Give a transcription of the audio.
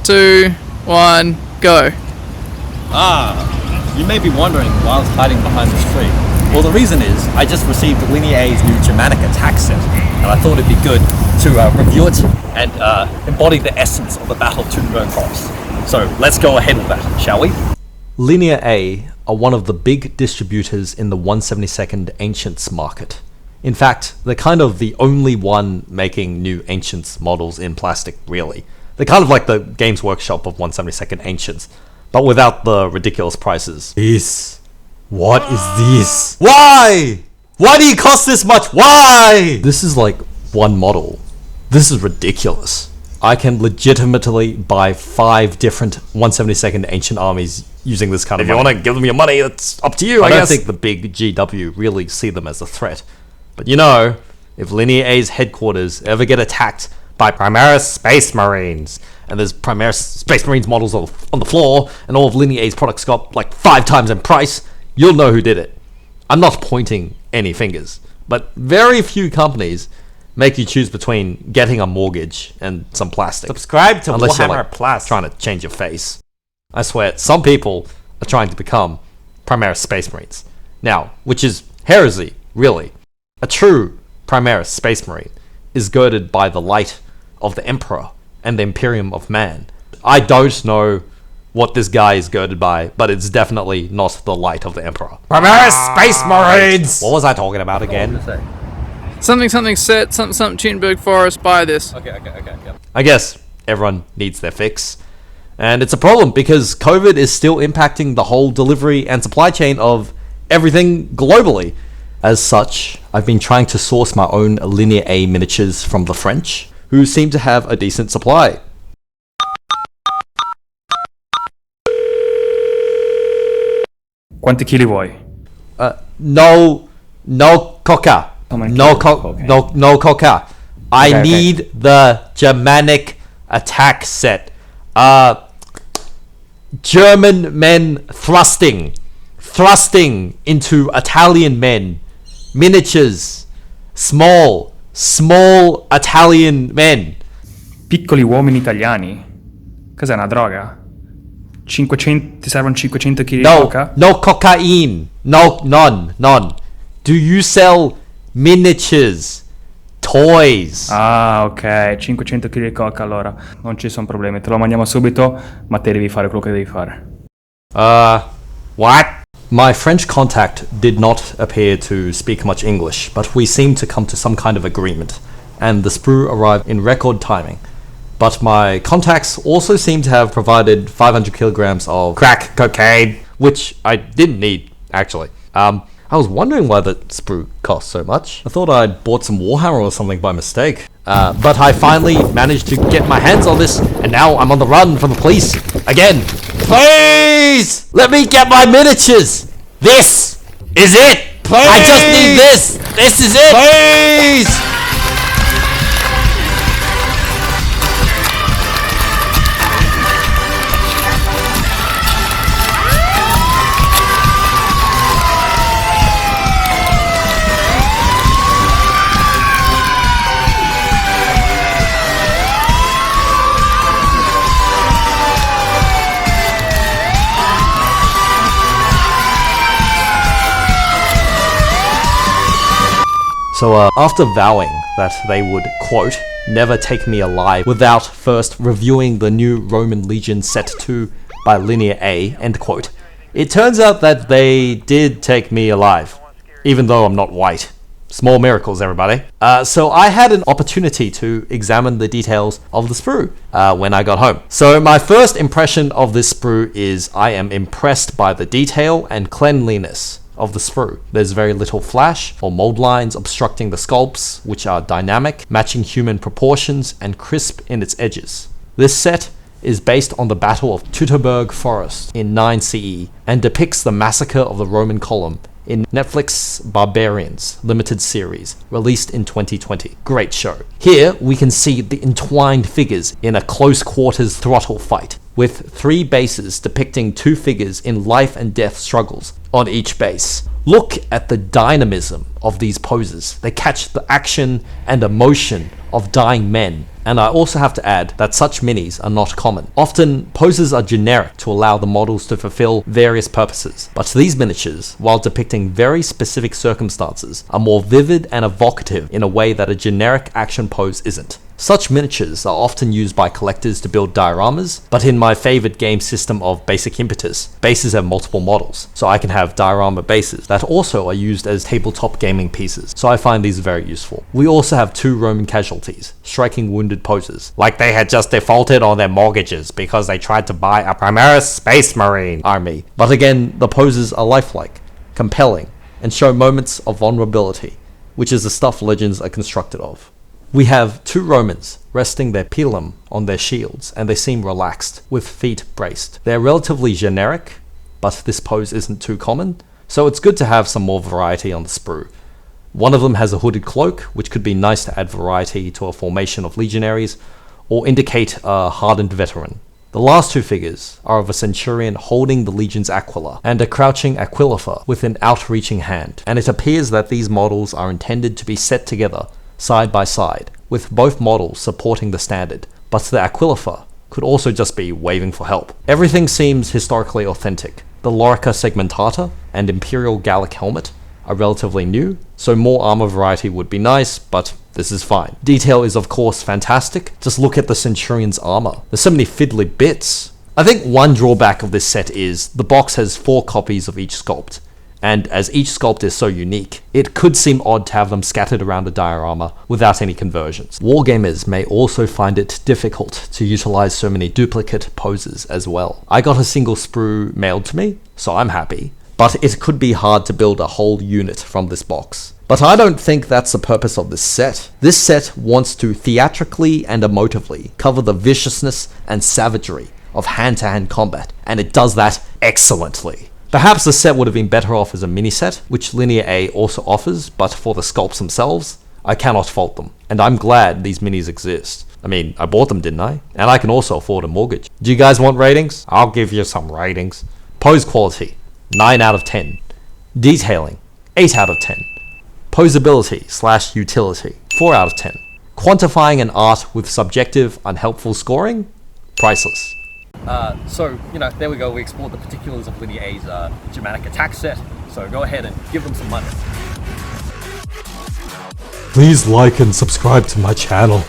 2, 1, go. You may be wondering why I was hiding behind this tree. Well, the reason is I just received Linear A's new Germanic attack set, and I thought it'd be good to review it and embody the essence of the Battle of Teutoburg Forest. So let's go ahead with that, shall we? Linear A are one of the big distributors in the 1/72nd Ancients market. In fact, they're kind of the only one making new Ancients models in plastic, really. They're kind of like the Games Workshop of 1/72nd Ancients, but without the ridiculous prices. What is this? Why? Why do you cost this much? Why? This is like one model. This is ridiculous. I can legitimately buy 5 different 1/72nd Ancient armies using this kind of money. If you want to give them your money, that's up to you, I guess. I don't think the big GW really see them as a threat. But you know, if Linear A's headquarters ever get attacked by Primaris Space Marines, and there's Primaris Space Marines models on the floor, and all of Linear A's products got like 5 times in price, you'll know who did it. I'm not pointing any fingers, but very few companies make you choose between getting a mortgage and some plastic. Subscribe to Unless Warhammer you're like Plus. trying to change your face. I swear, some people are trying to become Primaris Space Marines. Now, which is heresy, really. A true Primaris Space Marine is girded by the light of the Emperor and the Imperium of Man. I don't know what this guy is girded by, but it's definitely not the light of the Emperor. Primaris Space Marines! What was I talking about again? Something set, something Teutoburg Forest, buy this. Okay. I guess everyone needs their fix. And it's a problem because COVID is still impacting the whole delivery and supply chain of everything globally. As such, I've been trying to source my own Linear A miniatures from the French, who seem to have a decent supply. Quanti chili vuoi? No coca. No coca. I need the Germanic attack set. German men thrusting into Italian men. Miniatures. Small Italian men. Piccoli uomini italiani? Cos'è, una droga? 500, ti servono 500 kg di coca? No cocaine. None. Do you sell miniatures? Toys? Ah, ok, 500 kg di coca allora. Non ci sono problemi, te lo mandiamo subito, ma te devi fare quello che devi fare. What? My French contact did not appear to speak much English, but we seemed to come to some kind of agreement, and the sprue arrived in record timing. But my contacts also seem to have provided 500 kilograms of crack cocaine, which I didn't need, actually. I was wondering why the sprue cost so much. I thought I'd bought some Warhammer or something by mistake. But I finally managed to get my hands on this, and now I'm on the run from the police again. Please! Let me get my miniatures! This is it! Please! I just need this! This is it! Please! So after vowing that they would, quote, never take me alive without first reviewing the new Roman Legion Set 2 by Linear A, end quote, it turns out that they did take me alive, even though I'm not white. Small miracles, everybody. So I had an opportunity to examine the details of the sprue when I got home. So my first impression of this sprue is I am impressed by the detail and cleanliness of the sprue. There's very little flash or mold lines obstructing the sculpts, which are dynamic, matching human proportions, and crisp in its edges. This set is based on the Battle of Teutoburg Forest in 9 CE and depicts the massacre of the Roman column in Netflix Barbarians limited series, released in 2020. Great show. Here we can see the entwined figures in a close quarters throttle fight, with 3 bases depicting 2 figures in life and death struggles on each base. Look at the dynamism of these poses. They catch the action and emotion of dying men And I also have to add that such minis are not common. Often, poses are generic to allow the models to fulfill various purposes, but these miniatures, while depicting very specific circumstances, are more vivid and evocative in a way that a generic action pose isn't. Such miniatures are often used by collectors to build dioramas, but in my favorite game system of Basic Impetus, bases have multiple models, so I can have diorama bases that also are used as tabletop gaming pieces, so I find these very useful. We also have 2 Roman casualties, striking wounded poses, Like they had just defaulted on their mortgages because they tried to buy a Primaris Space Marine army. But again, the poses are lifelike, compelling, and show moments of vulnerability, which is the stuff legends are constructed of. We have 2 Romans resting their pilum on their shields, and they seem relaxed, with feet braced. They're relatively generic, but this pose isn't too common, so it's good to have some more variety on the sprue. One of them has a hooded cloak, which could be nice to add variety to a formation of legionaries, or indicate a hardened veteran. The last 2 figures are of a centurion holding the legion's aquila, and a crouching aquilopher with an outreaching hand, and it appears that these models are intended to be set together side by side, with both models supporting the standard, but the aquilopher could also just be waving for help. Everything seems historically authentic. The Lorica segmentata and Imperial Gallic helmet are relatively new, so more armor variety would be nice, but this is fine. Detail is of course fantastic. Just look at the Centurion's armor. There's so many fiddly bits. I think one drawback of this set is the box has 4 copies of each sculpt, and as each sculpt is so unique, it could seem odd to have them scattered around the diorama without any conversions. Wargamers may also find it difficult to utilize so many duplicate poses as well. I got a single sprue mailed to me, so I'm happy, but it could be hard to build a whole unit from this box. But I don't think that's the purpose of this set. This set wants to theatrically and emotively cover the viciousness and savagery of hand-to-hand combat, and it does that excellently. Perhaps the set would have been better off as a mini set, which Linear A also offers, but for the sculpts themselves, I cannot fault them, and I'm glad these minis exist. I mean, I bought them, didn't I? And I can also afford a mortgage. Do you guys want ratings? I'll give you some ratings. Pose quality, 9 out of 10. Detailing, 8 out of 10. Posability/utility, 4 out of 10. Quantifying an art with subjective, unhelpful scoring, priceless. So, there we go. We explored the particulars of Linear A's Germanic attack set. So go ahead and give them some money. Please like and subscribe to my channel.